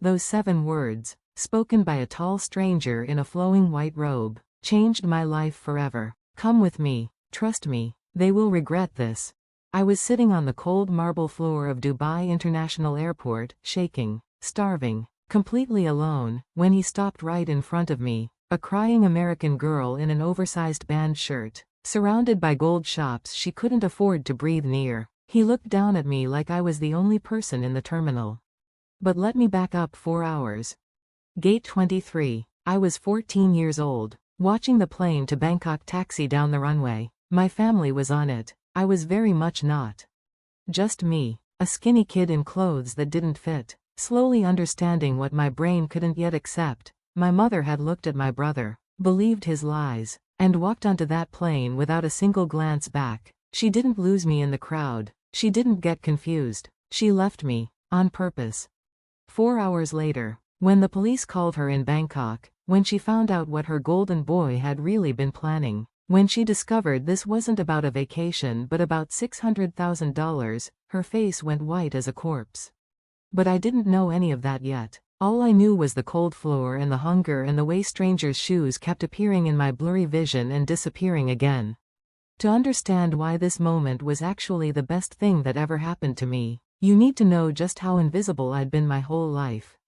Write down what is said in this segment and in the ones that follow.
Those 7 words, spoken by a tall stranger in a flowing white robe, changed my life forever. Come with me. Trust me. They will regret this. I was sitting on the cold marble floor of Dubai International Airport, shaking, starving, completely alone, when he stopped right in front of me, a crying American girl in an oversized band shirt, surrounded by gold shops she couldn't afford to breathe near. He looked down at me like I was the only person in the terminal. But let me back up 4 hours. Gate 23. I was 14 years old, watching the plane to Bangkok taxi down the runway. My family was on it. I was very much not. Just me, a skinny kid in clothes that didn't fit, slowly understanding what my brain couldn't yet accept. My mother had looked at my brother, believed his lies, and walked onto that plane without a single glance back. She didn't lose me in the crowd. She didn't get confused. She left me, on purpose. 4 hours later, when the police called her in Bangkok, when she found out what her golden boy had really been planning, when she discovered this wasn't about a vacation but about $600,000, her face went white as a corpse. But I didn't know any of that yet. All I knew was the cold floor and the hunger and the way strangers' shoes kept appearing in my blurry vision and disappearing again. To understand why this moment was actually the best thing that ever happened to me, you need to know just how invisible I'd been my whole life.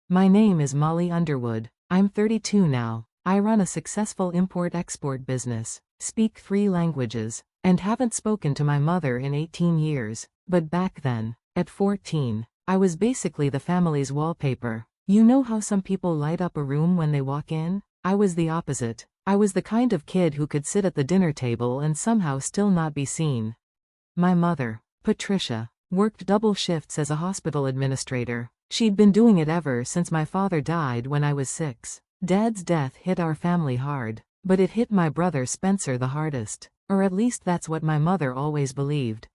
My name is Molly Underwood. I'm 32 now. I run a successful import-export business, speak 3 languages, and haven't spoken to my mother in 18 years. But back then, at 14, I was basically the family's wallpaper. You know how some people light up a room when they walk in? I was the opposite. I was the kind of kid who could sit at the dinner table and somehow still not be seen. My mother, Patricia, worked double shifts as a hospital administrator. She'd been doing it ever since my father died when I was 6. Dad's death hit our family hard, but it hit my brother Spencer the hardest, or at least that's what my mother always believed.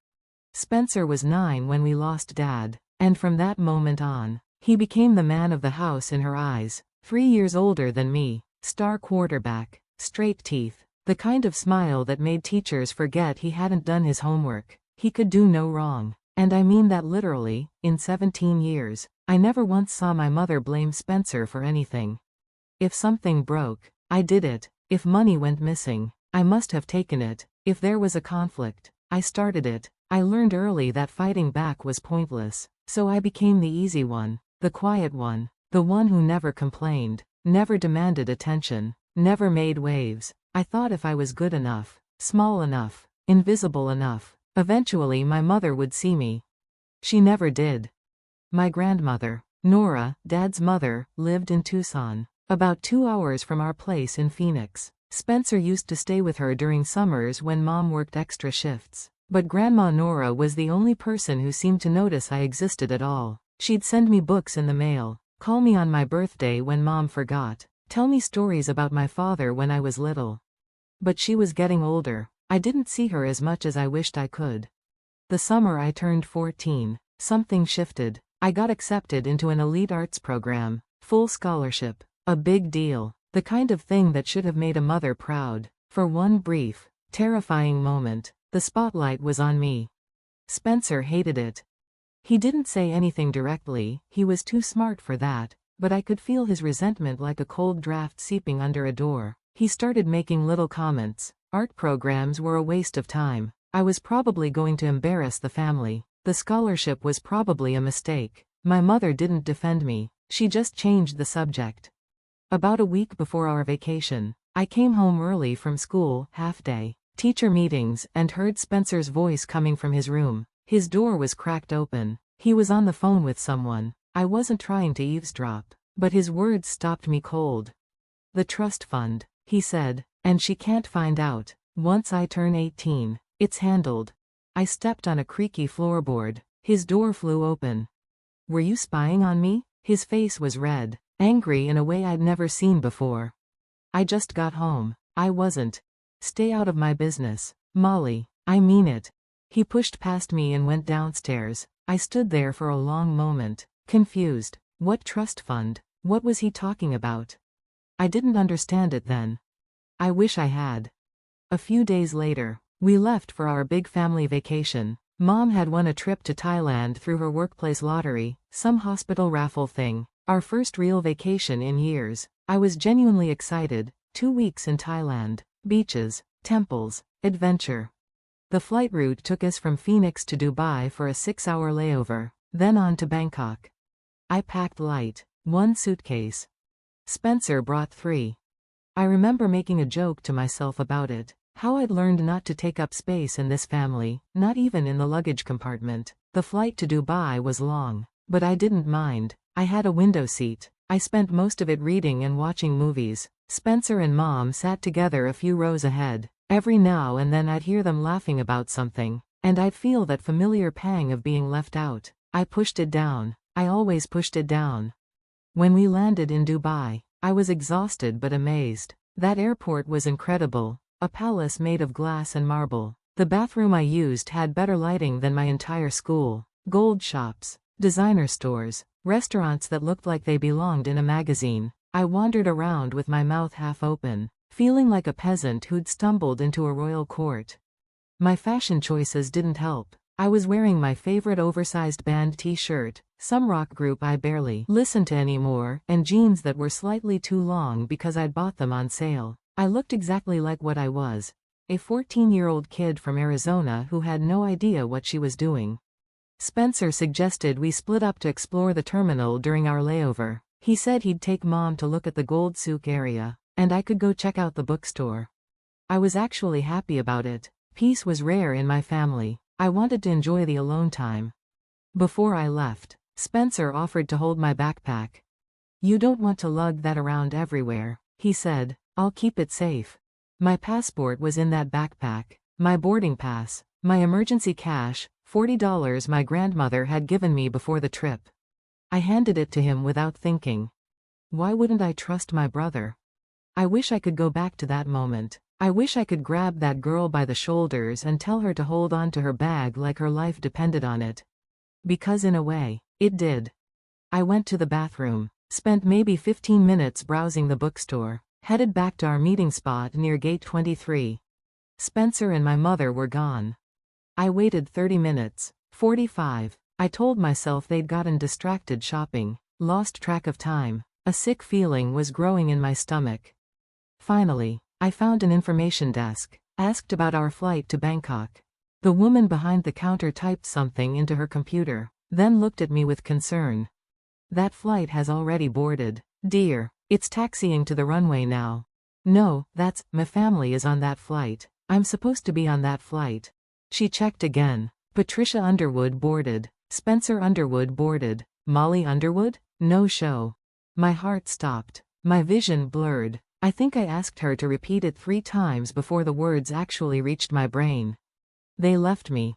Spencer was 9 when we lost Dad, and from that moment on, he became the man of the house in her eyes. 3 years older than me, star quarterback, straight teeth, the kind of smile that made teachers forget he hadn't done his homework. He could do no wrong, and I mean that literally. In 17 years, I never once saw my mother blame Spencer for anything. If something broke, I did it. If money went missing, I must have taken it. If there was a conflict, I started it. I learned early that fighting back was pointless, so I became the easy one, the quiet one, the one who never complained, never demanded attention, never made waves. I thought if I was good enough, small enough, invisible enough, eventually my mother would see me. She never did. My grandmother, Nora, Dad's mother, lived in Tucson, about 2 hours from our place in Phoenix. Spencer used to stay with her during summers when Mom worked extra shifts. But Grandma Nora was the only person who seemed to notice I existed at all. She'd send me books in the mail, call me on my birthday when Mom forgot, tell me stories about my father when I was little. But she was getting older. I didn't see her as much as I wished I could. The summer I turned 14, something shifted. I got accepted into an elite arts program, full scholarship, a big deal, the kind of thing that should have made a mother proud. For one brief, terrifying moment, the spotlight was on me. Spencer hated it. He didn't say anything directly, he was too smart for that, but I could feel his resentment like a cold draft seeping under a door. He started making little comments. Art programs were a waste of time. I was probably going to embarrass the family. The scholarship was probably a mistake. My mother didn't defend me. She just changed the subject. About a week before our vacation, I came home early from school, half-day, teacher meetings, and heard Spencer's voice coming from his room. His door was cracked open. He was on the phone with someone. I wasn't trying to eavesdrop, but his words stopped me cold. "The trust fund," he said, "and she can't find out. Once I turn 18, it's handled." I stepped on a creaky floorboard. His door flew open. "Were you spying on me?" His face was red, angry in a way I'd never seen before. "I just got home. I wasn't. Stay out of my business, Molly. I mean it." He pushed past me and went downstairs. I stood there for a long moment, confused. What trust fund? What was he talking about? I didn't understand it then. I wish I had. A few days later, we left for our big family vacation. Mom had won a trip to Thailand through her workplace lottery, some hospital raffle thing. Our first real vacation in years. I was genuinely excited. 2 weeks in Thailand. Beaches, temples, adventure. The flight route took us from Phoenix to Dubai for a 6-hour layover, then on to Bangkok. I packed light. 1 suitcase. Spencer brought 3. I remember making a joke to myself about it. How I'd learned not to take up space in this family, not even in the luggage compartment. The flight to Dubai was long, but I didn't mind. I had a window seat. I spent most of it reading and watching movies. Spencer and Mom sat together a few rows ahead. Every now and then I'd hear them laughing about something, and I'd feel that familiar pang of being left out. I pushed it down. I always pushed it down. When we landed in Dubai, I was exhausted but amazed. That airport was incredible. A palace made of glass and marble. The bathroom I used had better lighting than my entire school. Gold shops, designer stores, restaurants that looked like they belonged in a magazine. I wandered around with my mouth half open, feeling like a peasant who'd stumbled into a royal court. My fashion choices didn't help. I was wearing my favorite oversized band t-shirt, some rock group I barely listened to anymore, and jeans that were slightly too long because I'd bought them on sale. I looked exactly like what I was, a 14-year-old kid from Arizona who had no idea what she was doing. Spencer suggested we split up to explore the terminal during our layover. He said he'd take Mom to look at the Gold Souk area, and I could go check out the bookstore. I was actually happy about it. Peace was rare in my family. I wanted to enjoy the alone time. Before I left, Spencer offered to hold my backpack. "You don't want to lug that around everywhere," he said. "I'll keep it safe." My passport was in that backpack, my boarding pass, my emergency cash, $40 my grandmother had given me before the trip. I handed it to him without thinking. Why wouldn't I trust my brother? I wish I could go back to that moment. I wish I could grab that girl by the shoulders and tell her to hold on to her bag like her life depended on it. Because in a way, it did. I went to the bathroom, spent maybe 15 minutes browsing the bookstore, headed back to our meeting spot near gate 23. Spencer and my mother were gone. I waited 30 minutes, 45. I told myself they'd gotten distracted shopping, lost track of time. A sick feeling was growing in my stomach. Finally, I found an information desk, asked about our flight to Bangkok. The woman behind the counter typed something into her computer, then looked at me with concern. "That flight has already boarded, dear. It's taxiing to the runway now." "No, my family is on that flight. I'm supposed to be on that flight." She checked again. Patricia Underwood boarded. Spencer Underwood boarded. Molly Underwood? No show. My heart stopped. My vision blurred. I think I asked her to repeat it 3 times before the words actually reached my brain. They left me.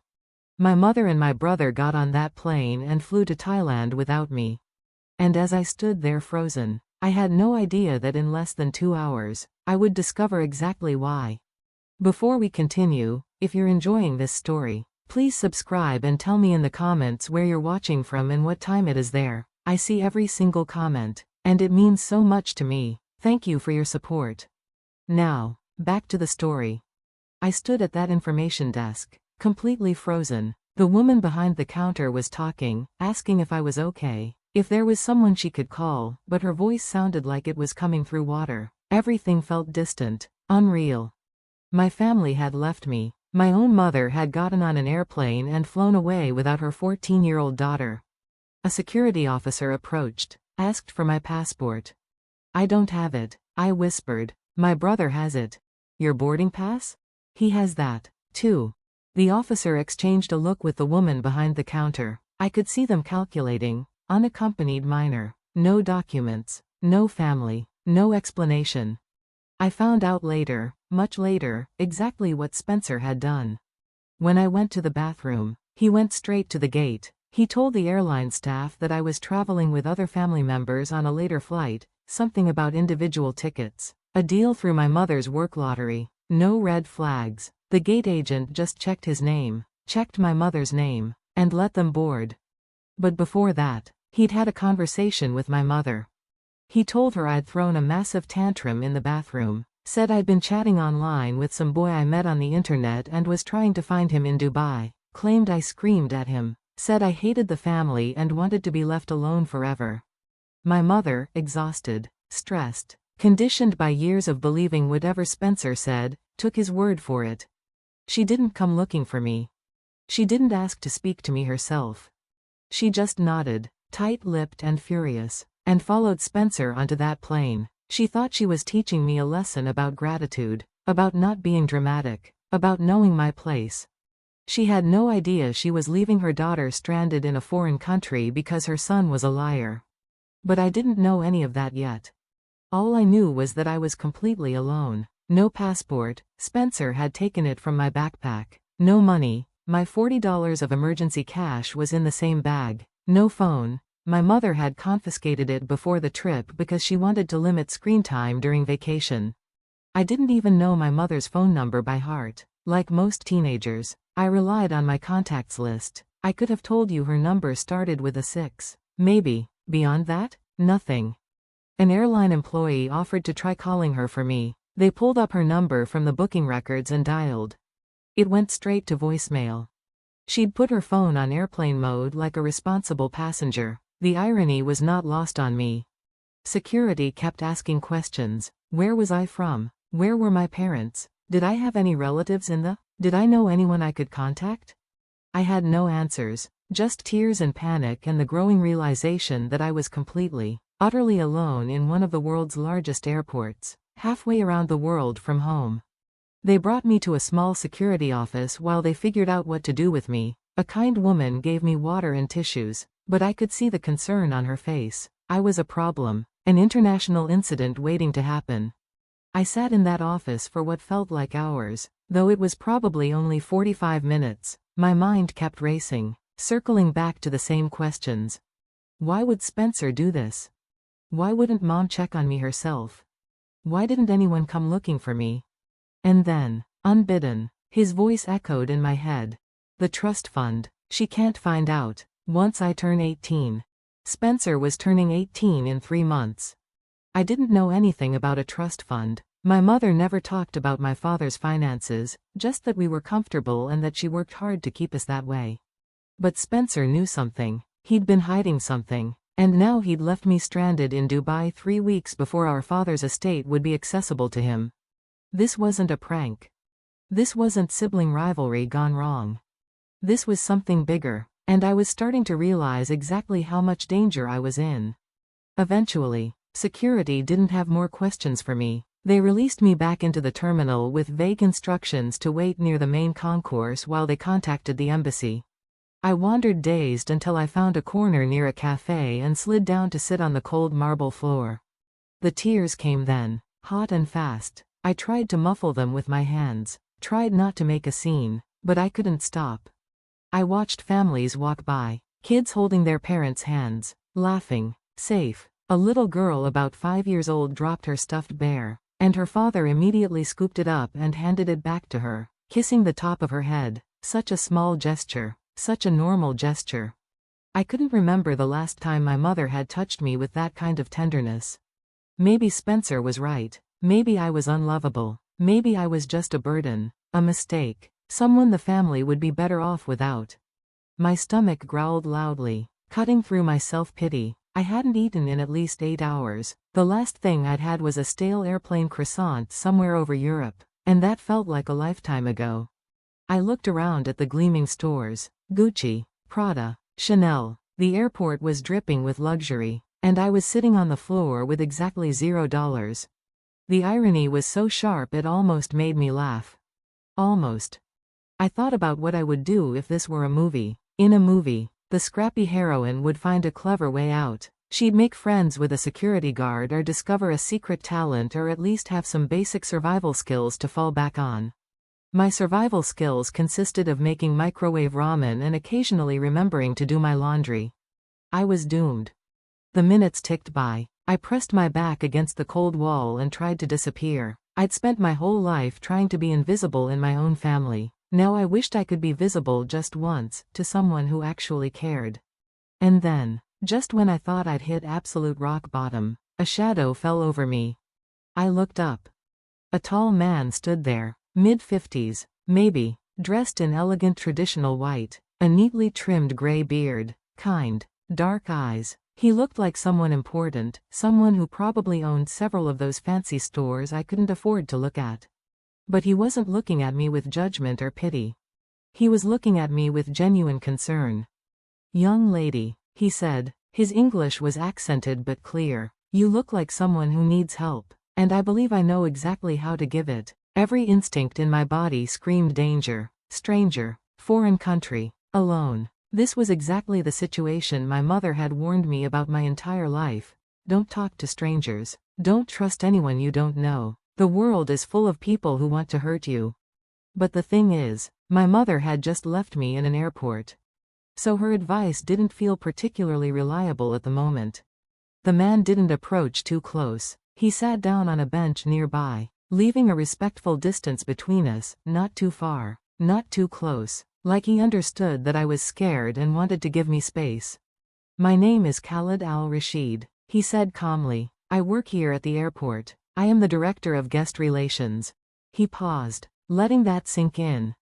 My mother and my brother got on that plane and flew to Thailand without me. And as I stood there frozen, I had no idea that in less than 2 hours, I would discover exactly why. Before we continue, if you're enjoying this story, please subscribe and tell me in the comments where you're watching from and what time it is there. I see every single comment, and it means so much to me. Thank you for your support. Now, back to the story. I stood at that information desk, completely frozen. The woman behind the counter was talking, asking if I was okay, if there was someone she could call, but her voice sounded like it was coming through water. Everything felt distant, unreal. My family had left me. My own mother had gotten on an airplane and flown away without her 14-year-old daughter. A security officer approached, asked for my passport. "I don't have it," I whispered. "My brother has it." "Your boarding pass?" "He has that, too." The officer exchanged a look with the woman behind the counter. I could see them calculating. Unaccompanied minor. No documents. No family. No explanation. I found out later, much later, exactly what Spencer had done. When I went to the bathroom, he went straight to the gate. He told the airline staff that I was traveling with other family members on a later flight, something about individual tickets. A deal through my mother's work lottery. No red flags. The gate agent just checked his name, checked my mother's name, and let them board. But before that, he'd had a conversation with my mother. He told her I'd thrown a massive tantrum in the bathroom, said I'd been chatting online with some boy I met on the internet and was trying to find him in Dubai, claimed I screamed at him, said I hated the family and wanted to be left alone forever. My mother, exhausted, stressed, conditioned by years of believing whatever Spencer said, took his word for it. She didn't come looking for me. She didn't ask to speak to me herself. She just nodded, tight-lipped and furious, and followed Spencer onto that plane. She thought she was teaching me a lesson about gratitude, about not being dramatic, about knowing my place. She had no idea she was leaving her daughter stranded in a foreign country because her son was a liar. But I didn't know any of that yet. All I knew was that I was completely alone. No passport, Spencer had taken it from my backpack. No money, my $40 of emergency cash was in the same bag. No phone, my mother had confiscated it before the trip because she wanted to limit screen time during vacation. I didn't even know my mother's phone number by heart. Like most teenagers, I relied on my contacts list. I could have told you her number started with a 6. Maybe. Beyond that, nothing. An airline employee offered to try calling her for me. They pulled up her number from the booking records and dialed. It went straight to voicemail. She'd put her phone on airplane mode like a responsible passenger. The irony was not lost on me. Security kept asking questions. Where was I from? Where were my parents? Did I have any relatives in the? Did I know anyone I could contact? I had no answers, just tears and panic and the growing realization that I was completely, utterly alone in one of the world's largest airports, halfway around the world from home. They brought me to a small security office while they figured out what to do with me. A kind woman gave me water and tissues, but I could see the concern on her face. I was a problem, an international incident waiting to happen. I sat in that office for what felt like hours, though it was probably only 45 minutes. My mind kept racing, circling back to the same questions. Why would Spencer do this? Why wouldn't Mom check on me herself? Why didn't anyone come looking for me? And then, unbidden, his voice echoed in my head. The trust fund. She can't find out. Once I turn 18. Spencer was turning 18 in 3 months. I didn't know anything about a trust fund. My mother never talked about my father's finances, just that we were comfortable and that she worked hard to keep us that way. But Spencer knew something. He'd been hiding something, and now he'd left me stranded in Dubai 3 weeks before our father's estate would be accessible to him. This wasn't a prank. This wasn't sibling rivalry gone wrong. This was something bigger, and I was starting to realize exactly how much danger I was in. Eventually, security didn't have more questions for me. They released me back into the terminal with vague instructions to wait near the main concourse while they contacted the embassy. I wandered dazed until I found a corner near a cafe and slid down to sit on the cold marble floor. The tears came then, hot and fast. I tried to muffle them with my hands, tried not to make a scene, but I couldn't stop. I watched families walk by, kids holding their parents' hands, laughing, safe. A little girl about 5 years old dropped her stuffed bear, and her father immediately scooped it up and handed it back to her, kissing the top of her head. Such a small gesture, such a normal gesture. I couldn't remember the last time my mother had touched me with that kind of tenderness. Maybe Spencer was right. Maybe I was unlovable. Maybe I was just a burden, a mistake, someone the family would be better off without. My stomach growled loudly, cutting through my self-pity. I hadn't eaten in at least 8 hours. The last thing I'd had was a stale airplane croissant somewhere over Europe, and that felt like a lifetime ago. I looked around at the gleaming stores. Gucci, Prada, Chanel. The airport was dripping with luxury, and I was sitting on the floor with exactly $0. The irony was so sharp it almost made me laugh. Almost. I thought about what I would do if this were a movie. In a movie, the scrappy heroine would find a clever way out. She'd make friends with a security guard or discover a secret talent or at least have some basic survival skills to fall back on. My survival skills consisted of making microwave ramen and occasionally remembering to do my laundry. I was doomed. The minutes ticked by. I pressed my back against the cold wall and tried to disappear. I'd spent my whole life trying to be invisible in my own family. Now I wished I could be visible just once, to someone who actually cared. And then, just when I thought I'd hit absolute rock bottom, a shadow fell over me. I looked up. A tall man stood there, mid-50s, maybe, dressed in elegant traditional white, a neatly trimmed gray beard, kind, dark eyes, He looked like someone important, someone who probably owned several of those fancy stores I couldn't afford to look at. But he wasn't looking at me with judgment or pity. He was looking at me with genuine concern. "Young lady," he said. His English was accented but clear. "You look like someone who needs help, and I believe I know exactly how to give it." Every instinct in my body screamed danger. Stranger. Foreign country. Alone. This was exactly the situation my mother had warned me about my entire life. Don't talk to strangers. Don't trust anyone you don't know. The world is full of people who want to hurt you. But the thing is, my mother had just left me in an airport. So her advice didn't feel particularly reliable at the moment. The man didn't approach too close. He sat down on a bench nearby, leaving a respectful distance between us, not too far, not too close, like he understood that I was scared and wanted to give me space. "My name is Khalid al-Rashid," he said calmly. "I work here at the airport. I am the director of guest relations." He paused, letting that sink in.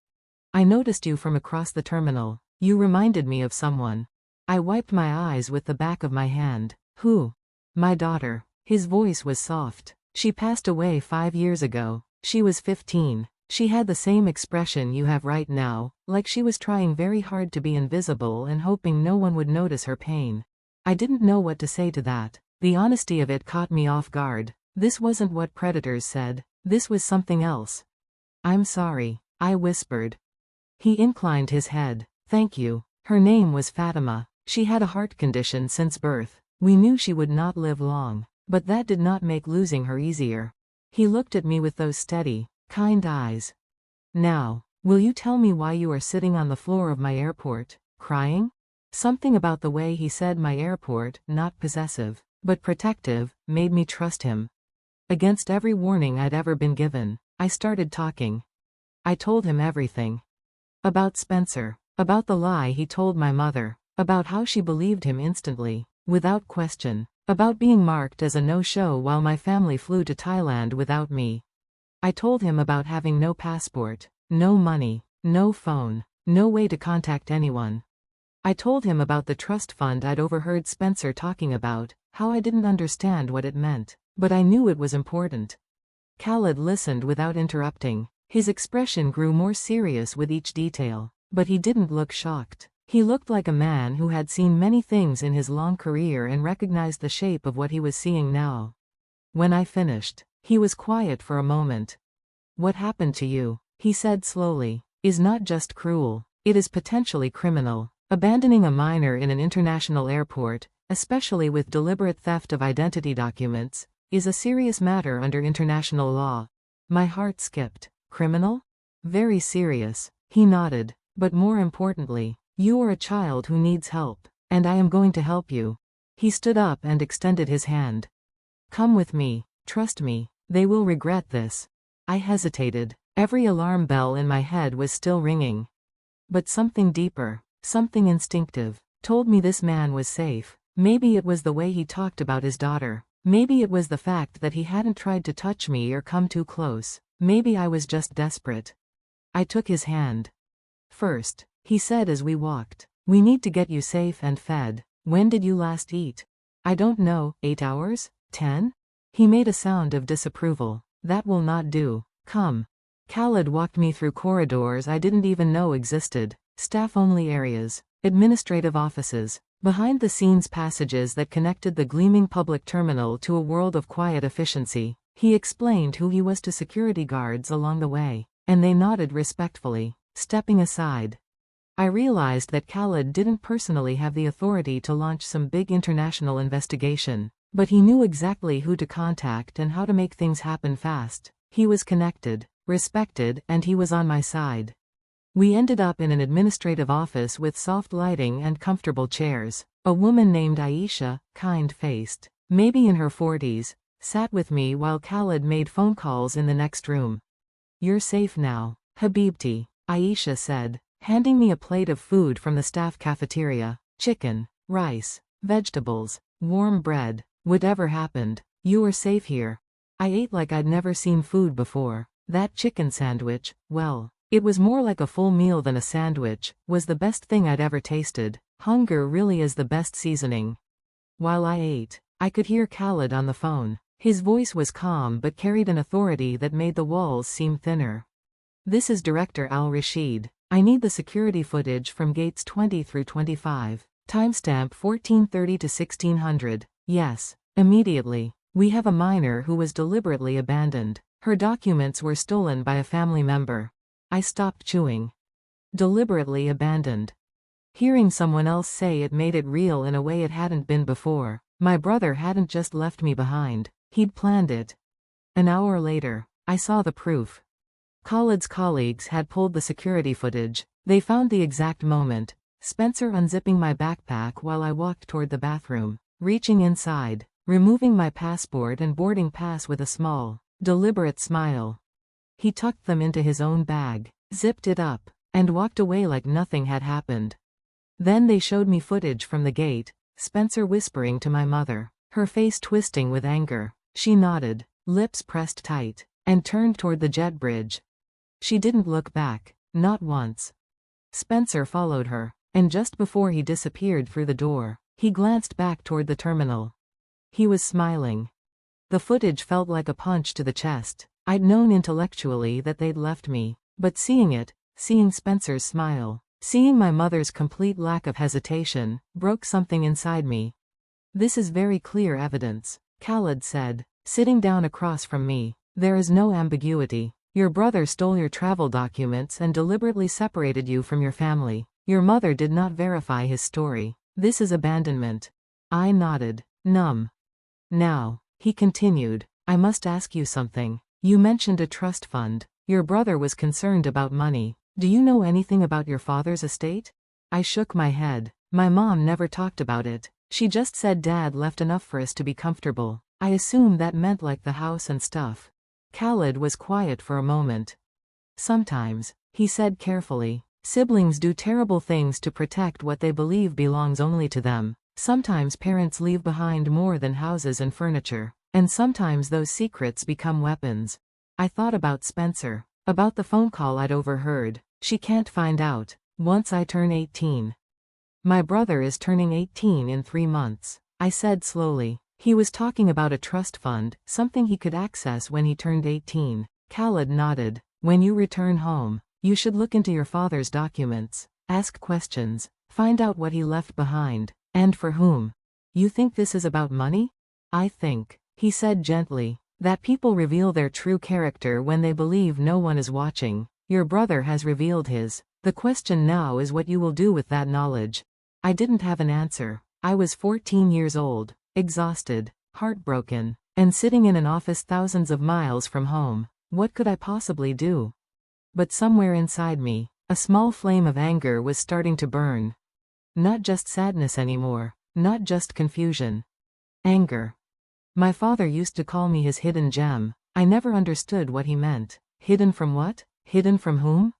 "I noticed you from across the terminal. You reminded me of someone." I wiped my eyes with the back of my hand. "Who?" "My daughter." His voice was soft. "She passed away 5 years ago. She was 15. She had the same expression you have right now, like she was trying very hard to be invisible and hoping no one would notice her pain." I didn't know what to say to that. The honesty of it caught me off guard. This wasn't what predators said. This was something else. "I'm sorry," I whispered. He inclined his head. "Thank you." Her name was Fatima. She had a heart condition since birth. We knew she would not live long, but that did not make losing her easier. He looked at me with those steady, kind eyes. "Now, will you tell me why you are sitting on the floor of my airport, crying?" Something about the way he said my airport, not possessive, but protective, made me trust him. Against every warning I'd ever been given, I started talking. I told him everything. About Spencer. About the lie he told my mother. About how she believed him instantly, without question. About being marked as a no-show while my family flew to Thailand without me. I told him about having no passport, no money, no phone, no way to contact anyone. I told him about the trust fund I'd overheard Spencer talking about, how I didn't understand what it meant, but I knew it was important. Khalid listened without interrupting. His expression grew more serious with each detail, but he didn't look shocked. He looked like a man who had seen many things in his long career and recognized the shape of what he was seeing now. When I finished, he was quiet for a moment. "What happened to you," he said slowly, "is not just cruel, it is potentially criminal. Abandoning a minor in an international airport, especially with deliberate theft of identity documents, is a serious matter under international law." My heart skipped. "Criminal?" "Very serious." He nodded. "But more importantly, you are a child who needs help, and I am going to help you." He stood up and extended his hand. "Come with me. Trust me. They will regret this." I hesitated. Every alarm bell in my head was still ringing. But something deeper, something instinctive, told me this man was safe. Maybe it was the way he talked about his daughter. Maybe it was the fact that he hadn't tried to touch me or come too close. Maybe I was just desperate. I took his hand. "First," he said as we walked, "we need to get you safe and fed. When did you last eat?" "I don't know, 8 hours? 10? He made a sound of disapproval. "That will not do. Come." Khalid walked me through corridors I didn't even know existed, staff-only areas, administrative offices, behind-the-scenes passages that connected the gleaming public terminal to a world of quiet efficiency. He explained who he was to security guards along the way, and they nodded respectfully, stepping aside. I realized that Khalid didn't personally have the authority to launch some big international investigation, but he knew exactly who to contact and how to make things happen fast. He was connected, respected, and he was on my side. We ended up in an administrative office with soft lighting and comfortable chairs. A woman named Aisha, kind-faced, maybe in her 40s, sat with me while Khalid made phone calls in the next room. "You're safe now, Habibti," Aisha said, handing me a plate of food from the staff cafeteria. Chicken, rice, vegetables, warm bread. "Whatever happened, you are safe here." I ate like I'd never seen food before. That chicken sandwich, well, it was more like a full meal than a sandwich, was the best thing I'd ever tasted. Hunger really is the best seasoning. While I ate, I could hear Khalid on the phone. His voice was calm but carried an authority that made the walls seem thinner. This is Director Al-Rashid. I need the security footage from gates 20 through 25. Timestamp 1430 to 1600. Yes. Immediately. We have a minor who was deliberately abandoned. Her documents were stolen by a family member. I stopped chewing. Deliberately abandoned. Hearing someone else say it made it real in a way it hadn't been before. My brother hadn't just left me behind. He'd planned it. An hour later, I saw the proof. Khalid's colleagues had pulled the security footage. They found the exact moment. Spencer unzipping my backpack while I walked toward the bathroom, reaching inside, removing my passport and boarding pass with a small, deliberate smile. He tucked them into his own bag, zipped it up, and walked away like nothing had happened. Then they showed me footage from the gate, Spencer whispering to my mother, her face twisting with anger. She nodded, lips pressed tight, and turned toward the jet bridge. She didn't look back, not once. Spencer followed her, and just before he disappeared through the door, he glanced back toward the terminal. He was smiling. The footage felt like a punch to the chest. I'd known intellectually that they'd left me, but seeing it, seeing Spencer's smile, seeing my mother's complete lack of hesitation, broke something inside me. This is very clear evidence, Khalid said, sitting down across from me. There is no ambiguity. Your brother stole your travel documents and deliberately separated you from your family. Your mother did not verify his story. This is abandonment. I nodded, numb. Now, he continued, I must ask you something. You mentioned a trust fund. Your brother was concerned about money. Do you know anything about your father's estate? I shook my head. My mom never talked about it. She just said Dad left enough for us to be comfortable. I assume that meant like the house and stuff. Khalid was quiet for a moment. Sometimes, he said carefully, siblings do terrible things to protect what they believe belongs only to them. Sometimes parents leave behind more than houses and furniture, and sometimes those secrets become weapons. I thought about Spencer, about the phone call I'd overheard. She can't find out. Once I turn 18. My brother is turning 18 in 3 months, I said slowly. He was talking about a trust fund, something he could access when he turned 18. Khalid nodded. When you return home, you should look into your father's documents, ask questions, find out what he left behind, and for whom. You think this is about money? I think, he said gently, that people reveal their true character when they believe no one is watching. Your brother has revealed his. The question now is what you will do with that knowledge. I didn't have an answer. I was 14 years old. Exhausted, heartbroken, and sitting in an office thousands of miles from home. What could I possibly do? But somewhere inside me, a small flame of anger was starting to burn. Not just sadness anymore, not just confusion. Anger. My father used to call me his hidden gem. I never understood what he meant. Hidden from what? Hidden from whom?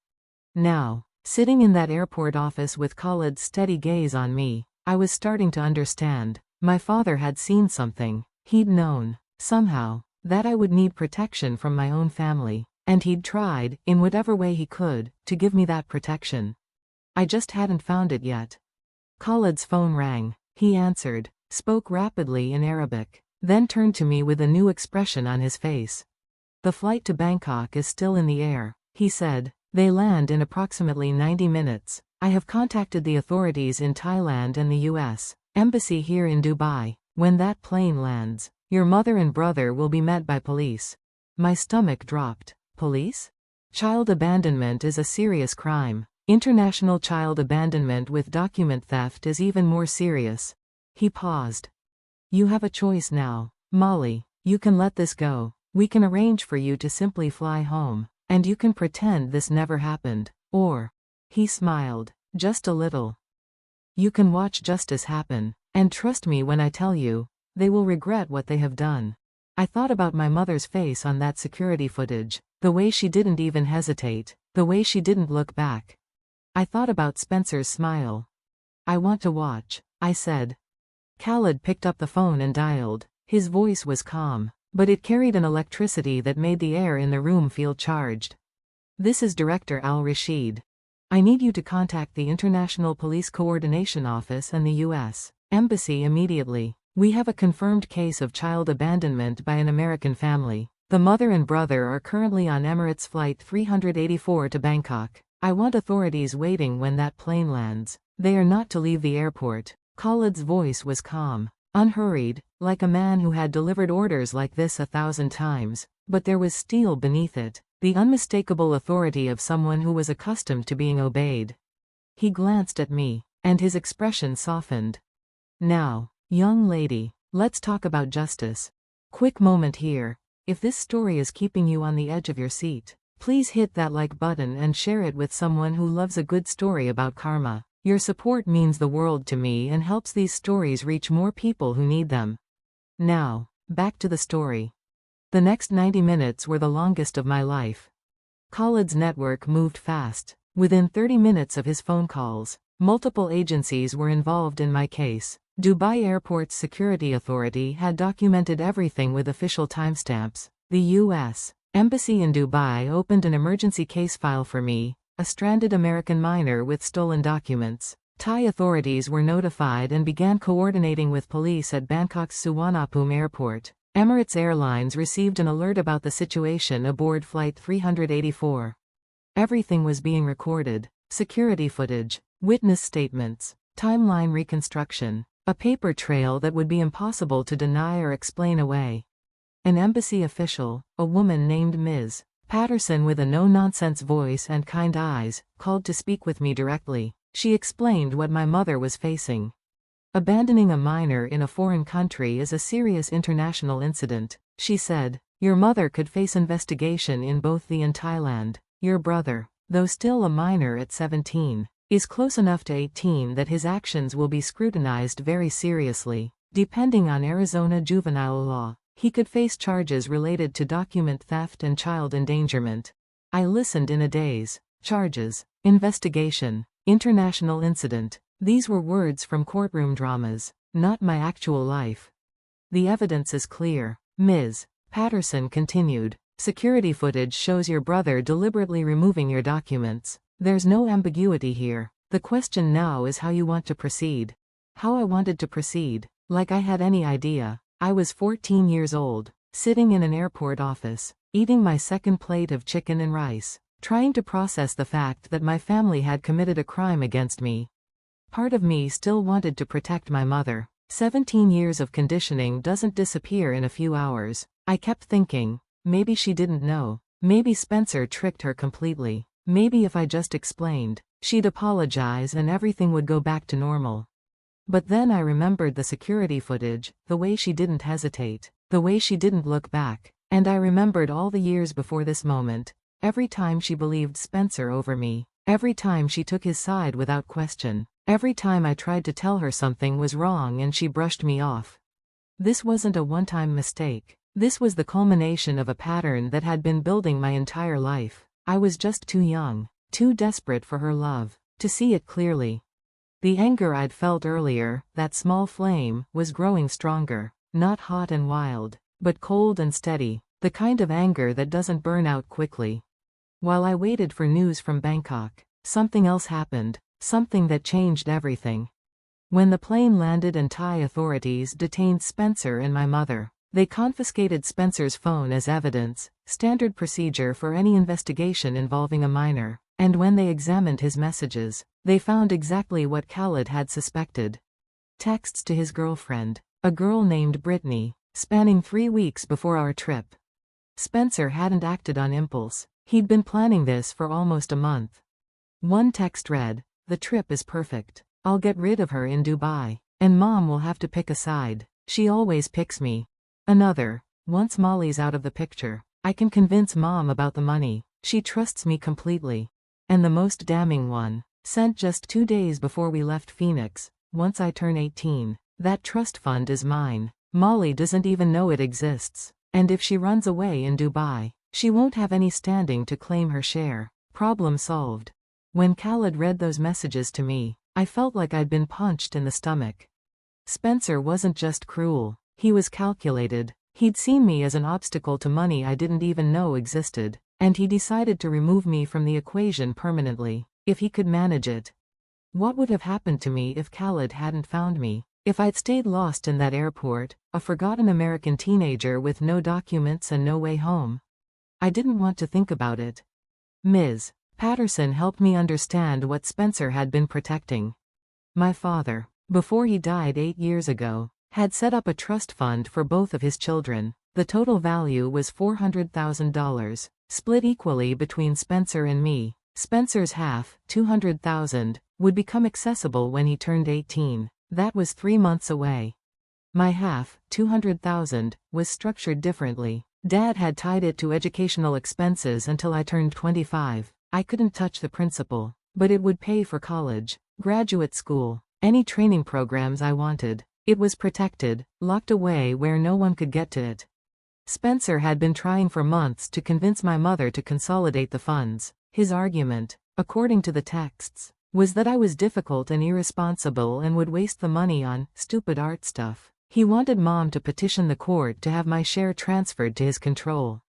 Now, sitting in that airport office with Khalid's steady gaze on me, I was starting to understand. My father had seen something. He'd known, somehow, that I would need protection from my own family, and he'd tried, in whatever way he could, to give me that protection. I just hadn't found it yet. Khalid's phone rang. He answered, spoke rapidly in Arabic, then turned to me with a new expression on his face. The flight to Bangkok is still in the air, he said. They land in approximately 90 minutes. I have contacted the authorities in Thailand and the U.S. Embassy here in Dubai. When that plane lands, your mother and brother will be met by police. My stomach dropped. Police? Child abandonment is a serious crime. International child abandonment with document theft is even more serious. He paused. You have a choice now, Molly. You can let this go. We can arrange for you to simply fly home, and you can pretend this never happened. Or, he smiled, just a little. You can watch justice happen, and trust me when I tell you, they will regret what they have done. I thought about my mother's face on that security footage, the way she didn't even hesitate, the way she didn't look back. I thought about Spencer's smile. I want to watch, I said. Khalid picked up the phone and dialed. His voice was calm, but it carried an electricity that made the air in the room feel charged. This is Director Al-Rashid. I need you to contact the International Police Coordination Office and the U.S. Embassy immediately. We have a confirmed case of child abandonment by an American family. The mother and brother are currently on Emirates Flight 384 to Bangkok. I want authorities waiting when that plane lands. They are not to leave the airport. Khalid's voice was calm, unhurried, like a man who had delivered orders like this 1,000 times, but there was steel beneath it, the unmistakable authority of someone who was accustomed to being obeyed. He glanced at me, and his expression softened. Now, young lady, let's talk about justice. Quick moment here. If this story is keeping you on the edge of your seat, please hit that like button and share it with someone who loves a good story about karma. Your support means the world to me and helps these stories reach more people who need them. Now, back to the story. The next 90 minutes were the longest of my life. Khalid's network moved fast. Within 30 minutes of his phone calls, multiple agencies were involved in my case. Dubai Airport's security authority had documented everything with official timestamps. The U.S. Embassy in Dubai opened an emergency case file for me, a stranded American minor with stolen documents. Thai authorities were notified and began coordinating with police at Bangkok's Suvarnabhumi Airport. Emirates Airlines received an alert about the situation aboard Flight 384. Everything was being recorded. Security footage, witness statements, timeline reconstruction, a paper trail that would be impossible to deny or explain away. An embassy official, a woman named Ms. Patterson with a no-nonsense voice and kind eyes, called to speak with me directly. She explained what my mother was facing. Abandoning a minor in a foreign country is a serious international incident, she said. Your mother could face investigation in both the and Thailand. Your brother, though still a minor at 17, is close enough to 18 that his actions will be scrutinized very seriously. Depending on Arizona juvenile law, he could face charges related to document theft and child endangerment. I listened in a daze. Charges, investigation, international incident. These were words from courtroom dramas, not my actual life. The evidence is clear. Ms. Patterson continued. Security footage shows your brother deliberately removing your documents. There's no ambiguity here. The question now is how you want to proceed. How I wanted to proceed. Like I had any idea. I was 14 years old, sitting in an airport office, eating my second plate of chicken and rice, trying to process the fact that my family had committed a crime against me. Part of me still wanted to protect my mother. 17 years of conditioning doesn't disappear in a few hours. I kept thinking, maybe she didn't know. Maybe Spencer tricked her completely. Maybe if I just explained, she'd apologize and everything would go back to normal. But then I remembered the security footage, the way she didn't hesitate, the way she didn't look back, and I remembered all the years before this moment, every time she believed Spencer over me, every time she took his side without question, every time I tried to tell her something was wrong and she brushed me off. This wasn't a one-time mistake. This was the culmination of a pattern that had been building my entire life. I was just too young, too desperate for her love, to see it clearly. The anger I'd felt earlier, that small flame, was growing stronger, not hot and wild, but cold and steady, the kind of anger that doesn't burn out quickly. While I waited for news from Bangkok, something else happened, something that changed everything. When the plane landed and Thai authorities detained Spencer and my mother, they confiscated Spencer's phone as evidence, standard procedure for any investigation involving a minor, and when they examined his messages, they found exactly what Khalid had suspected. Texts to his girlfriend, a girl named Brittany, spanning 3 weeks before our trip. Spencer hadn't acted on impulse. He'd been planning this for almost a month. One text read, "The trip is perfect. I'll get rid of her in Dubai, and Mom will have to pick a side. She always picks me." Another, "Once Molly's out of the picture, I can convince Mom about the money. She trusts me completely." And the most damning one, sent just 2 days before we left Phoenix, "Once I turn 18, that trust fund is mine. Molly doesn't even know it exists. And if she runs away in Dubai, she won't have any standing to claim her share. Problem solved." When Khalid read those messages to me, I felt like I'd been punched in the stomach. Spencer wasn't just cruel, he was calculated. He'd seen me as an obstacle to money I didn't even know existed, and he decided to remove me from the equation permanently, if he could manage it. What would have happened to me if Khalid hadn't found me? If I'd stayed lost in that airport, a forgotten American teenager with no documents and no way home. I didn't want to think about it. Ms. Patterson helped me understand what Spencer had been protecting. My father, before he died 8 years ago, had set up a trust fund for both of his children. The total value was $400,000, split equally between Spencer and me. Spencer's half, $200,000, would become accessible when he turned 18. That was 3 months away. My half, $200,000, was structured differently. Dad had tied it to educational expenses until I turned 25. I couldn't touch the principal, but it would pay for college, graduate school, any training programs I wanted. It was protected, locked away where no one could get to it. Spencer had been trying for months to convince my mother to consolidate the funds. His argument, according to the texts, was that I was difficult and irresponsible and would waste the money on stupid art stuff. He wanted Mom to petition the court to have my share transferred to his control.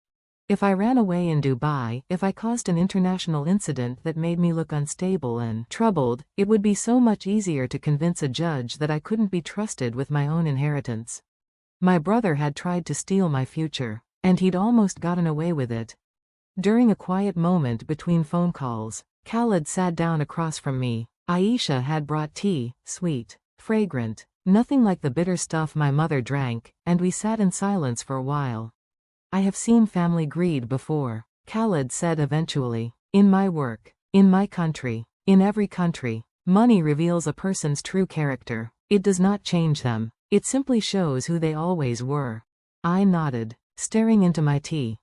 If I ran away in Dubai, if I caused an international incident that made me look unstable and troubled, it would be so much easier to convince a judge that I couldn't be trusted with my own inheritance. My brother had tried to steal my future, and he'd almost gotten away with it. During a quiet moment between phone calls, Khaled sat down across from me. Aisha had brought tea, sweet, fragrant, nothing like the bitter stuff my mother drank, and we sat in silence for a while. I have seen family greed before, Khaled said eventually. In my work, in my country, in every country, money reveals a person's true character. It does not change them, it simply shows who they always were. I nodded, staring into my tea.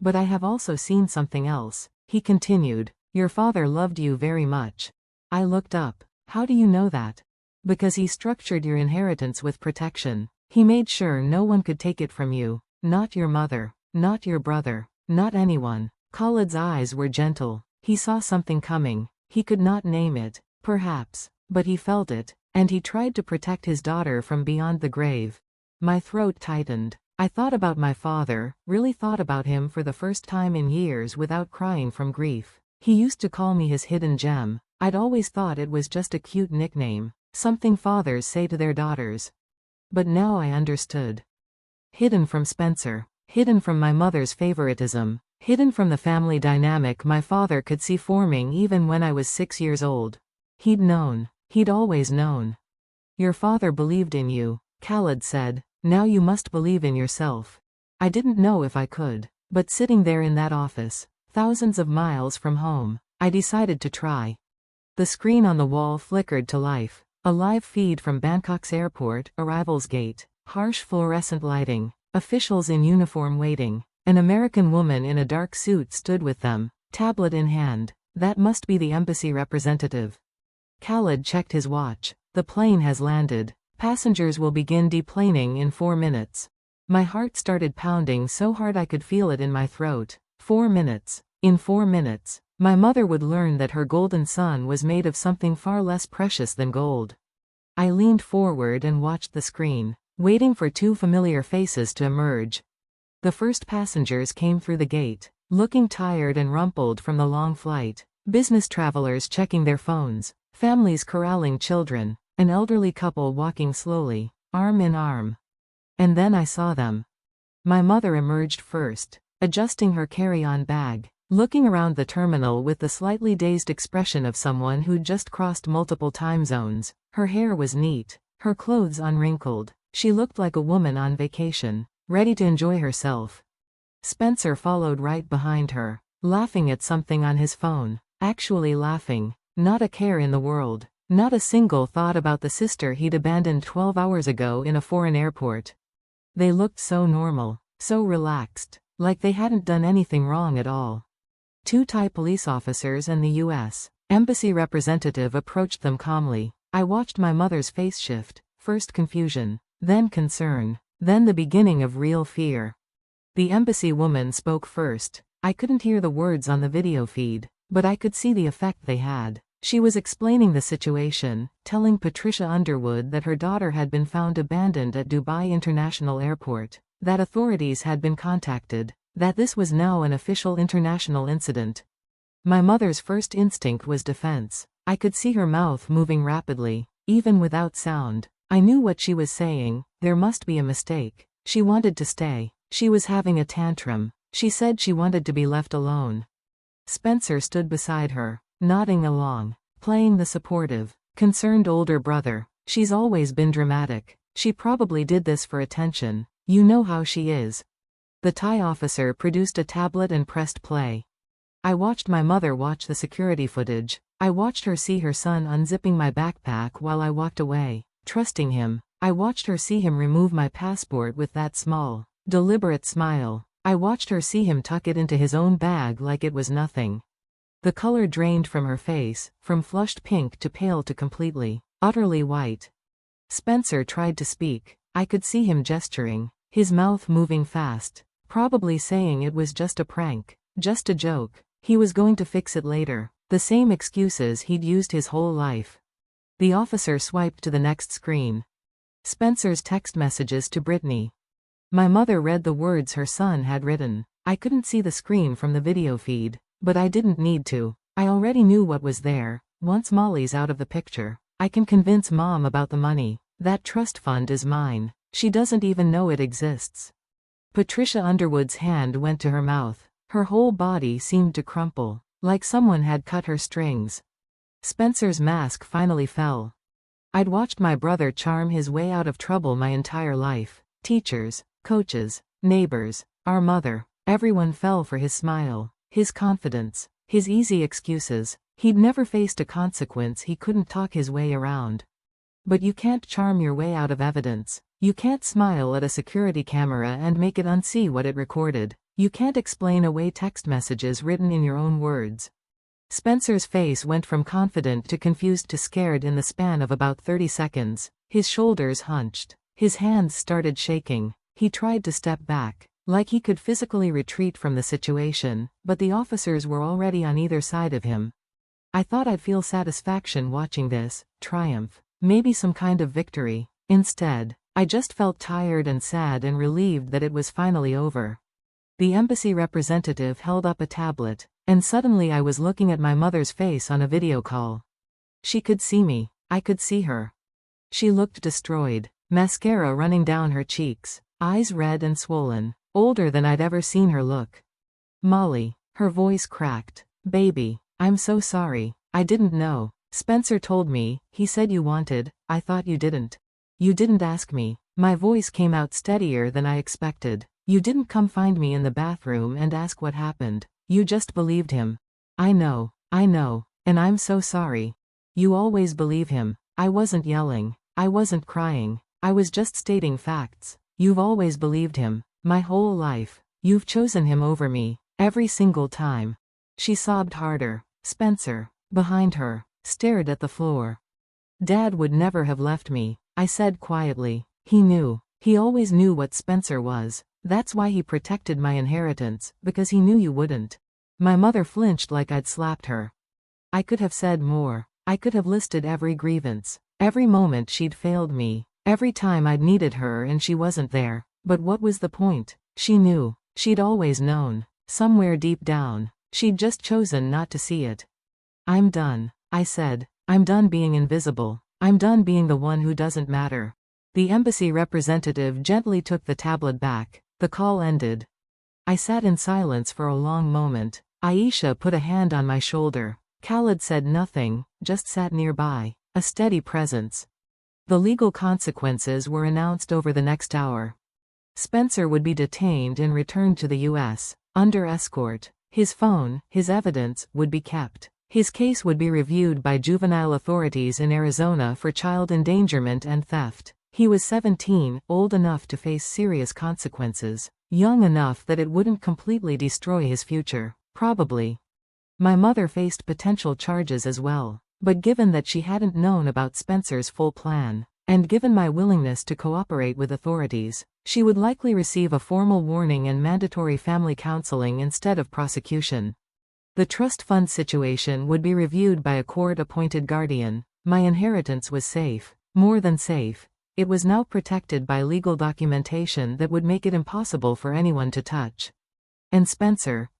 But I have also seen something else, he continued. Your father loved you very much. I looked up. How do you know that? Because he structured your inheritance with protection. He made sure no one could take it from you. Not your mother, not your brother, not anyone. Khaled's eyes were gentle. He saw something coming. He could not name it, perhaps, but he felt it, and he tried to protect his daughter from beyond the grave. My throat tightened. I thought about my father, really thought about him for the first time in years without crying from grief. He used to call me his hidden gem. I'd always thought it was just a cute nickname, something fathers say to their daughters. But now I understood. Hidden from Spencer, hidden from my mother's favoritism, hidden from the family dynamic my father could see forming even when I was 6 years old. He'd known, he'd always known. Your father believed in you, Khaled said. Now you must believe in yourself. I didn't know if I could, but sitting there in that office, thousands of miles from home, I decided to try. The screen on the wall flickered to life. A live feed from Bangkok's airport, arrivals gate, harsh fluorescent lighting, officials in uniform waiting. An American woman in a dark suit stood with them, tablet in hand. That must be the embassy representative. Khaled checked his watch. The plane has landed. Passengers will begin deplaning in 4 minutes. My heart started pounding so hard I could feel it in my throat. 4 minutes. In 4 minutes, my mother would learn that her golden son was made of something far less precious than gold. I leaned forward and watched the screen, waiting for 2 familiar faces to emerge. The first passengers came through the gate, looking tired and rumpled from the long flight. Business travelers checking their phones, families corralling children, an elderly couple walking slowly, arm in arm. And then I saw them. My mother emerged first, adjusting her carry-on bag, looking around the terminal with the slightly dazed expression of someone who'd just crossed multiple time zones. Her hair was neat, her clothes unwrinkled. She looked like a woman on vacation, ready to enjoy herself. Spencer followed right behind her, laughing at something on his phone, actually laughing, not a care in the world, not a single thought about the sister he'd abandoned 12 hours ago in a foreign airport. They looked so normal, so relaxed, like they hadn't done anything wrong at all. 2 Thai police officers and the U.S. embassy representative approached them calmly. I watched my mother's face shift, first confusion, then concern, then the beginning of real fear. The embassy woman spoke first. I couldn't hear the words on the video feed, but I could see the effect they had. She was explaining the situation, telling Patricia Underwood that her daughter had been found abandoned at Dubai International Airport, that authorities had been contacted, that this was now an official international incident. My mother's first instinct was defense. I could see her mouth moving rapidly, even without sound. I knew what she was saying, there must be a mistake. She wanted to stay. She was having a tantrum. She said she wanted to be left alone. Spencer stood beside her, nodding along, playing the supportive, concerned older brother. She's always been dramatic. She probably did this for attention. You know how she is. The Thai officer produced a tablet and pressed play. I watched my mother watch the security footage. I watched her see her son unzipping my backpack while I walked away, trusting him. I watched her see him remove my passport with that small, deliberate smile. I watched her see him tuck it into his own bag like it was nothing. The color drained from her face, from flushed pink to pale to completely, utterly white. Spencer tried to speak. I could see him gesturing, his mouth moving fast, probably saying it was just a prank, just a joke. He was going to fix it later. The same excuses he'd used his whole life. The officer swiped to the next screen. Spencer's text messages to Brittany. My mother read the words her son had written. I couldn't see the screen from the video feed, but I didn't need to. I already knew what was there. Once Molly's out of the picture, I can convince Mom about the money. That trust fund is mine. She doesn't even know it exists. Patricia Underwood's hand went to her mouth. Her whole body seemed to crumple, like someone had cut her strings. Spencer's mask finally fell. I'd watched my brother charm his way out of trouble my entire life. Teachers, coaches, neighbors, our mother, everyone fell for his smile, his confidence, his easy excuses. He'd never faced a consequence he couldn't talk his way around. But you can't charm your way out of evidence. You can't smile at a security camera and make it unsee what it recorded. You can't explain away text messages written in your own words. Spencer's face went from confident to confused to scared in the span of about 30 seconds. His shoulders hunched. His hands started shaking. He tried to step back, like he could physically retreat from the situation, but the officers were already on either side of him. I thought I'd feel satisfaction watching this, triumph, maybe some kind of victory. Instead, I just felt tired and sad and relieved that it was finally over. The embassy representative held up a tablet, and suddenly I was looking at my mother's face on a video call. She could see me. I could see her. She looked destroyed, mascara running down her cheeks, eyes red and swollen, older than I'd ever seen her look. Molly, her voice cracked. Baby, I'm so sorry. I didn't know. Spencer told me, he said you wanted, I thought you didn't. You didn't ask me. My voice came out steadier than I expected. You didn't come find me in the bathroom and ask what happened. You just believed him. I know, and I'm so sorry. You always believe him. I wasn't yelling. I wasn't crying. I was just stating facts. You've always believed him. My whole life. You've chosen him over me. Every single time. She sobbed harder. Spencer, behind her, stared at the floor. Dad would never have left me, I said quietly. He knew. He always knew what Spencer was. That's why he protected my inheritance, because he knew you wouldn't. My mother flinched like I'd slapped her. I could have said more. I could have listed every grievance, every moment she'd failed me, every time I'd needed her and she wasn't there. But what was the point? She knew. She'd always known. Somewhere deep down. She'd just chosen not to see it. I'm done, I said. I'm done being invisible. I'm done being the one who doesn't matter. The embassy representative gently took the tablet back. The call ended. I sat in silence for a long moment. Aisha put a hand on my shoulder. Khalid said nothing, just sat nearby, a steady presence. The legal consequences were announced over the next hour. Spencer would be detained and returned to the U.S., under escort. His phone, his evidence, would be kept. His case would be reviewed by juvenile authorities in Arizona for child endangerment and theft. He was 17, old enough to face serious consequences, young enough that it wouldn't completely destroy his future, probably. My mother faced potential charges as well, but given that she hadn't known about Spencer's full plan, and given my willingness to cooperate with authorities, she would likely receive a formal warning and mandatory family counseling instead of prosecution. The trust fund situation would be reviewed by a court-appointed guardian. My inheritance was safe, more than safe. It was now protected by legal documentation that would make it impossible for anyone to touch. And Spencer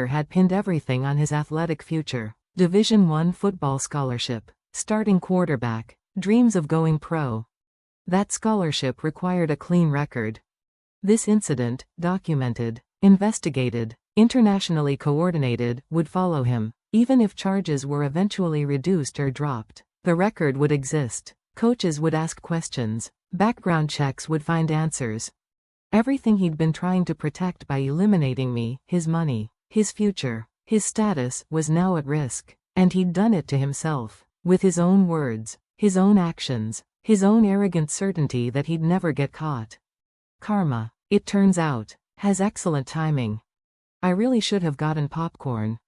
had pinned everything on his athletic future. Division I football scholarship, starting quarterback, dreams of going pro. That scholarship required a clean record. This incident, documented, investigated, internationally coordinated, would follow him. Even if charges were eventually reduced or dropped, the record would exist. Coaches would ask questions. Background checks would find answers. Everything he'd been trying to protect by eliminating me, his money, his future, his status, was now at risk. And he'd done it to himself. With his own words, his own actions, his own arrogant certainty that he'd never get caught. Karma, it turns out, has excellent timing. I really should have gotten popcorn.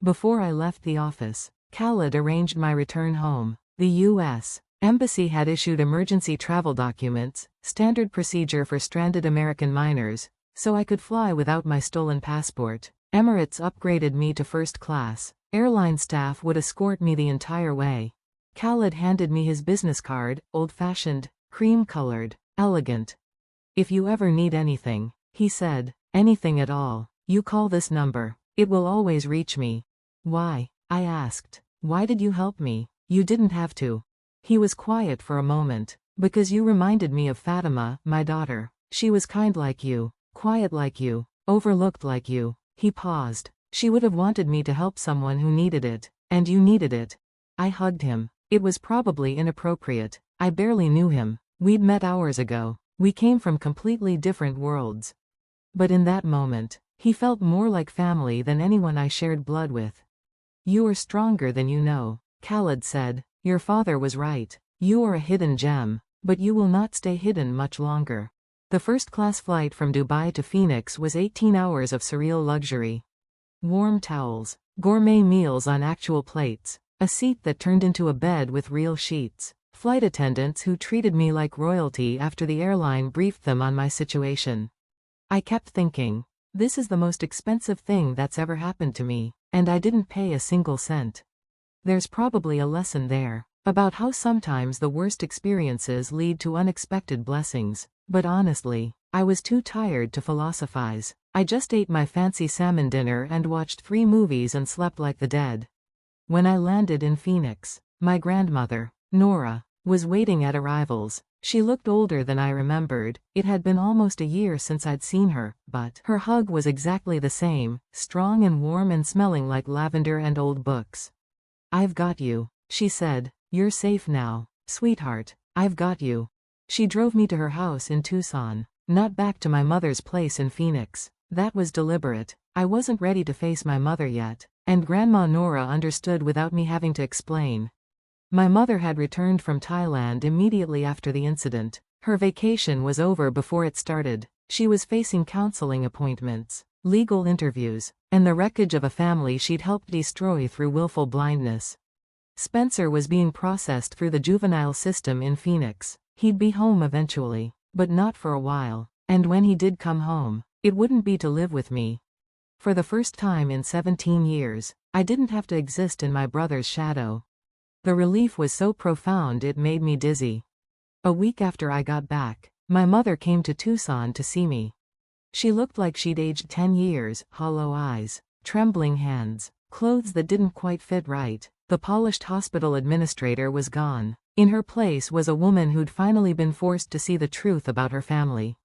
Before I left the office, Khaled arranged my return home. The U.S. Embassy had issued emergency travel documents, standard procedure for stranded American minors, so I could fly without my stolen passport. Emirates upgraded me to first class. Airline staff would escort me the entire way. Khaled handed me his business card, old-fashioned, cream-colored, elegant. "If you ever need anything," he said, "anything at all, you call this number. It will always reach me." "Why?" I asked. "Why did you help me? You didn't have to." He was quiet for a moment. "Because you reminded me of Fatima, my daughter. She was kind like you, quiet like you, overlooked like you." He paused. "She would have wanted me to help someone who needed it, and you needed it." I hugged him. It was probably inappropriate. I barely knew him. We'd met hours ago. We came from completely different worlds. But in that moment, he felt more like family than anyone I shared blood with. "You are stronger than you know," Khaled said. "Your father was right. You are a hidden gem, but you will not stay hidden much longer." The first-class flight from Dubai to Phoenix was 18 hours of surreal luxury. Warm towels, gourmet meals on actual plates, a seat that turned into a bed with real sheets, flight attendants who treated me like royalty after the airline briefed them on my situation. I kept thinking, this is the most expensive thing that's ever happened to me, and I didn't pay a single cent. There's probably a lesson there, about how sometimes the worst experiences lead to unexpected blessings. But honestly, I was too tired to philosophize. I just ate my fancy salmon dinner and watched 3 movies and slept like the dead. When I landed in Phoenix, my grandmother, Nora, was waiting at arrivals. She looked older than I remembered. It had been almost a year since I'd seen her, but her hug was exactly the same, strong and warm and smelling like lavender and old books. "I've got you," she said. "You're safe now, sweetheart. I've got you." She drove me to her house in Tucson, not back to my mother's place in Phoenix. That was deliberate. I wasn't ready to face my mother yet, and Grandma Nora understood without me having to explain. My mother had returned from Thailand immediately after the incident. Her vacation was over before it started. She was facing counseling appointments, legal interviews, and the wreckage of a family she'd helped destroy through willful blindness. Spencer was being processed through the juvenile system in Phoenix. He'd be home eventually, but not for a while, and when he did come home, it wouldn't be to live with me. For the first time in 17 years, I didn't have to exist in my brother's shadow. The relief was so profound it made me dizzy. A week after I got back, my mother came to Tucson to see me. She looked like she'd aged 10 years, hollow eyes, trembling hands, clothes that didn't quite fit right. The polished hospital administrator was gone. In her place was a woman who'd finally been forced to see the truth about her family.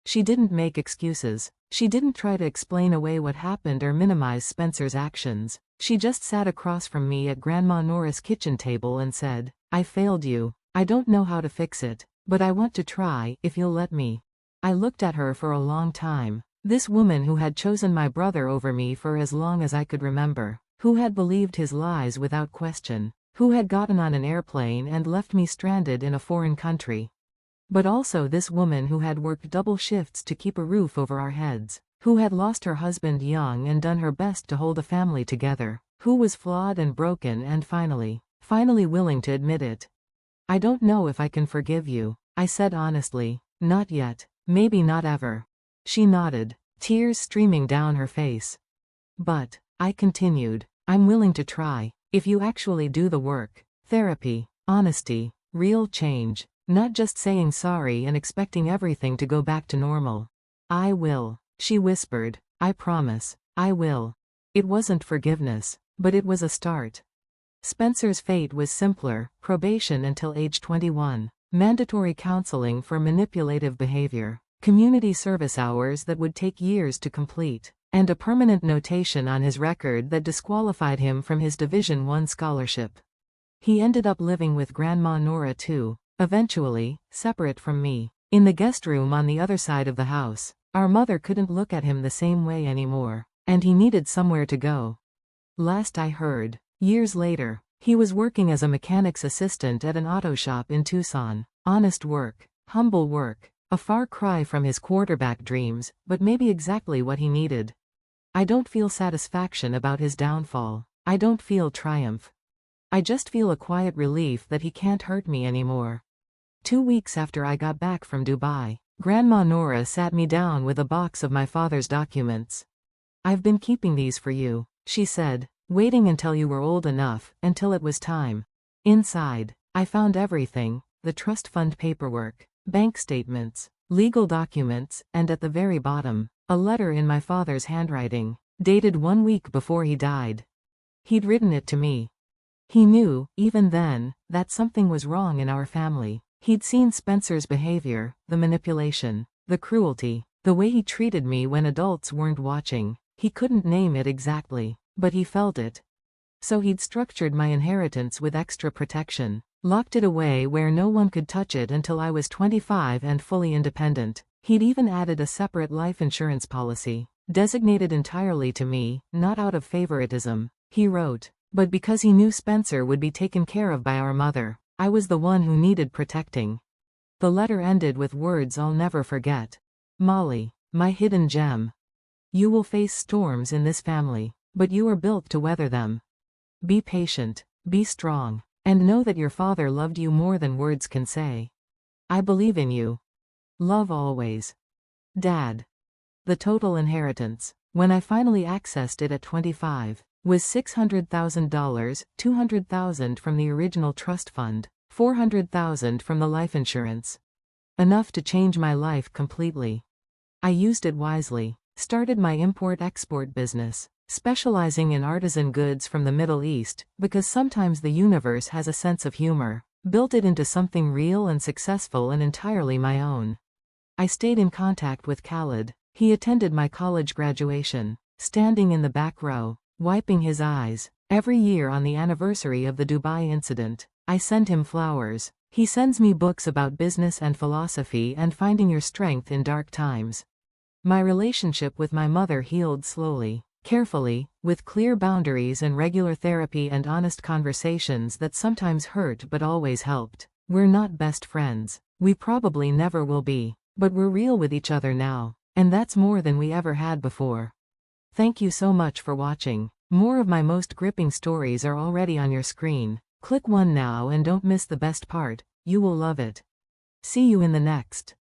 She didn't make excuses. She didn't try to explain away what happened or minimize Spencer's actions. She just sat across from me at Grandma Nora's kitchen table and said, "I failed you. I don't know how to fix it, but I want to try, if you'll let me." I looked at her for a long time. This woman who had chosen my brother over me for as long as I could remember, who had believed his lies without question, who had gotten on an airplane and left me stranded in a foreign country. But also this woman who had worked double shifts to keep a roof over our heads, who had lost her husband young and done her best to hold a family together, who was flawed and broken and finally willing to admit it. "I don't know if I can forgive you," I said honestly. "Not yet, maybe not ever." She nodded, tears streaming down her face. "But," I continued, "I'm willing to try. If you actually do the work, therapy, honesty, real change, not just saying sorry and expecting everything to go back to normal." "I will," she whispered. "I promise, I will." It wasn't forgiveness, but it was a start. Spencer's fate was simpler, probation until age 21. mandatory counseling for manipulative behavior, community service hours that would take years to complete, and a permanent notation on his record that disqualified him from his Division I scholarship. He ended up living with Grandma Nora too, eventually, separate from me, in the guest room on the other side of the house. Our mother couldn't look at him the same way anymore, and he needed somewhere to go. Last I heard, years later, he was working as a mechanic's assistant at an auto shop in Tucson. Honest work, humble work, a far cry from his quarterback dreams, but maybe exactly what he needed. I don't feel satisfaction about his downfall. I don't feel triumph. I just feel a quiet relief that he can't hurt me anymore. 2 weeks after I got back from Dubai, Grandma Nora sat me down with a box of my father's documents. "I've been keeping these for you," she said, "waiting until you were old enough, until it was time." Inside, I found everything: the trust fund paperwork, bank statements, legal documents, and at the very bottom, a letter in my father's handwriting, dated 1 week before he died. He'd written it to me. He knew, even then, that something was wrong in our family. He'd seen Spencer's behavior, the manipulation, the cruelty, the way he treated me when adults weren't watching. He couldn't name it exactly, but he felt it. So he'd structured my inheritance with extra protection, locked it away where no one could touch it until I was 25 and fully independent. He'd even added a separate life insurance policy, designated entirely to me, not out of favoritism, he wrote, but because he knew Spencer would be taken care of by our mother. I was the one who needed protecting. The letter ended with words I'll never forget. "Molly, my hidden gem. You will face storms in this family, but you are built to weather them. Be patient, be strong, and know that your father loved you more than words can say. I believe in you. Love always. Dad." The total inheritance, when I finally accessed it at 25, was $600,000, $200,000 from the original trust fund, $400,000 from the life insurance. Enough to change my life completely. I used it wisely, started my import-export business, specializing in artisan goods from the Middle East, because sometimes the universe has a sense of humor, built it into something real and successful and entirely my own. I stayed in contact with Khaled. He attended my college graduation, standing in the back row, wiping his eyes. Every year on the anniversary of the Dubai incident, I send him flowers. He sends me books about business and philosophy and finding your strength in dark times. My relationship with my mother healed slowly, carefully, with clear boundaries and regular therapy and honest conversations that sometimes hurt but always helped. We're not best friends. We probably never will be, but we're real with each other now, and that's more than we ever had before. Thank you so much for watching. More of my most gripping stories are already on your screen. Click one now and don't miss the best part. You will love it. See you in the next.